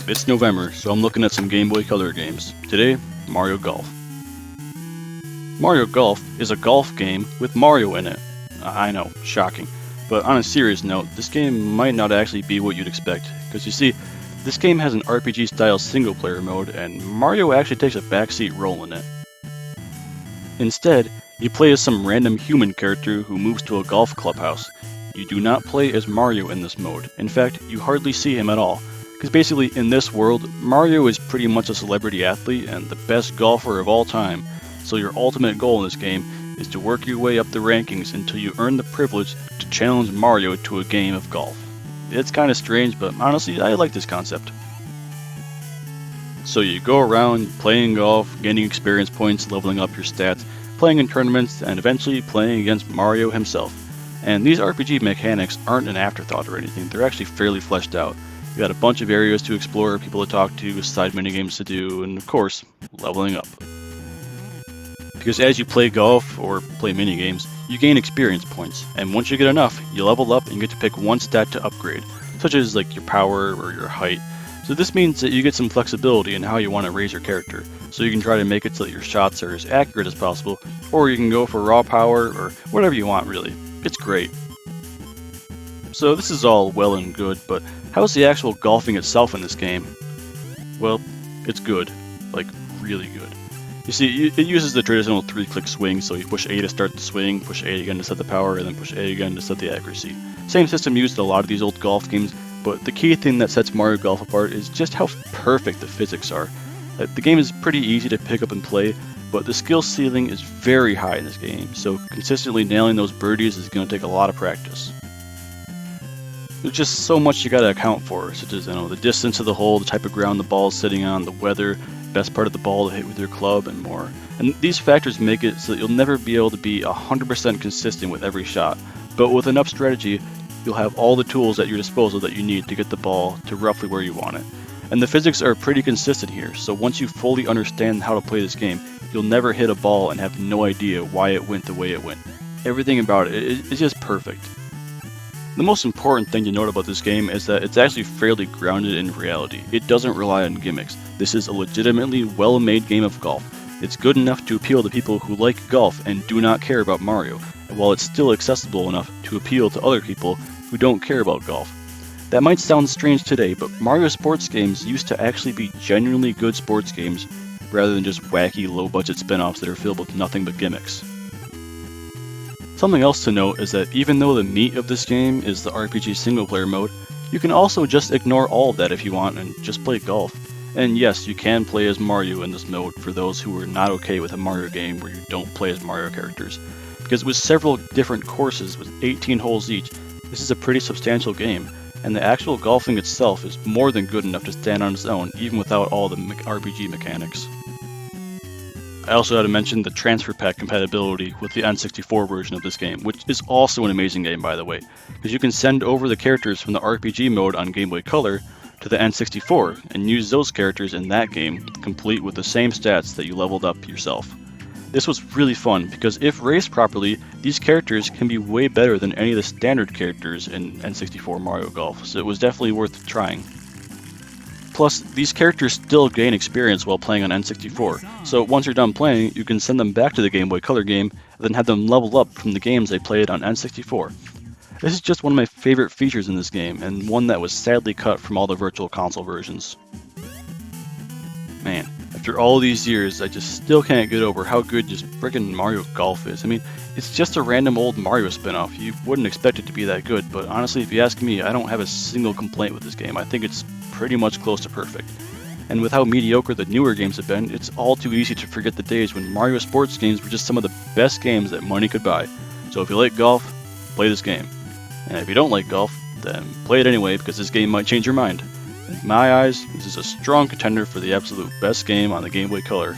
It's November, so I'm looking at some Game Boy Color games. Today, Mario Golf. Mario Golf is a golf game with Mario in it. I know, shocking. But on a serious note, this game might not actually be what you'd expect, because you see, this game has an RPG-style single-player mode, and Mario actually takes a backseat role in it. Instead, you play as some random human character who moves to a golf clubhouse. You do not play as Mario in this mode. In fact, you hardly see him at all. Because basically, in this world, Mario is pretty much a celebrity athlete and the best golfer of all time. So your ultimate goal in this game is to work your way up the rankings until you earn the privilege to challenge Mario to a game of golf. It's kind of strange, but honestly, I like this concept. So you go around playing golf, gaining experience points, leveling up your stats, playing in tournaments, and eventually playing against Mario himself. And these RPG mechanics aren't an afterthought or anything, they're actually fairly fleshed out. You got a bunch of areas to explore, people to talk to, side minigames to do, and of course, leveling up. Because as you play golf or play minigames, you gain experience points, and once you get enough, you level up and get to pick one stat to upgrade, such as like your power or your height. So this means that you get some flexibility in how you want to raise your character, so you can try to make it so that your shots are as accurate as possible, or you can go for raw power or whatever you want really. It's great. So this is all well and good, but how's the actual golfing itself in this game? Well, it's good. Like, really good. You see, it uses the traditional 3-click swing, so you push A to start the swing, push A again to set the power, and then push A again to set the accuracy. Same system used in a lot of these old golf games, but the key thing that sets Mario Golf apart is just how perfect the physics are. The game is pretty easy to pick up and play, but the skill ceiling is very high in this game, so consistently nailing those birdies is going to take a lot of practice. There's just so much you gotta account for, such as the distance of the hole, the type of ground the ball is sitting on, the weather, best part of the ball to hit with your club, and more. And these factors make it so that you'll never be able to be 100% consistent with every shot, but with enough strategy, you'll have all the tools at your disposal that you need to get the ball to roughly where you want it. And the physics are pretty consistent here, so once you fully understand how to play this game, you'll never hit a ball and have no idea why it went the way it went. Everything about it is just perfect. The most important thing to note about this game is that it's actually fairly grounded in reality. It doesn't rely on gimmicks. This is a legitimately well-made game of golf. It's good enough to appeal to people who like golf and do not care about Mario, while it's still accessible enough to appeal to other people who don't care about golf. That might sound strange today, but Mario sports games used to actually be genuinely good sports games rather than just wacky low-budget spin-offs that are filled with nothing but gimmicks. Something else to note is that even though the meat of this game is the RPG single-player mode, you can also just ignore all of that if you want and just play golf. And yes, you can play as Mario in this mode for those who are not okay with a Mario game where you don't play as Mario characters. Because with several different courses with 18 holes each, this is a pretty substantial game, and the actual golfing itself is more than good enough to stand on its own even without all the RPG mechanics. I also had to mention the transfer pack compatibility with the N64 version of this game, which is also an amazing game by the way, because you can send over the characters from the RPG mode on Game Boy Color to the N64 and use those characters in that game, complete with the same stats that you leveled up yourself. This was really fun because if raised properly, these characters can be way better than any of the standard characters in N64 Mario Golf, so it was definitely worth trying. Plus, these characters still gain experience while playing on N64, so once you're done playing, you can send them back to the Game Boy Color game, and then have them level up from the games they played on N64. This is just one of my favorite features in this game, and one that was sadly cut from all the Virtual Console versions. Man, after all these years, I just still can't get over how good just frickin' Mario Golf is. I mean, it's just a random old Mario spin-off. You wouldn't expect it to be that good, but honestly, if you ask me, I don't have a single complaint with this game. I think it's pretty much close to perfect. And with how mediocre the newer games have been, it's all too easy to forget the days when Mario sports games were just some of the best games that money could buy. So if you like golf, play this game. And if you don't like golf, then play it anyway because this game might change your mind. In my eyes, this is a strong contender for the absolute best game on the Game Boy Color.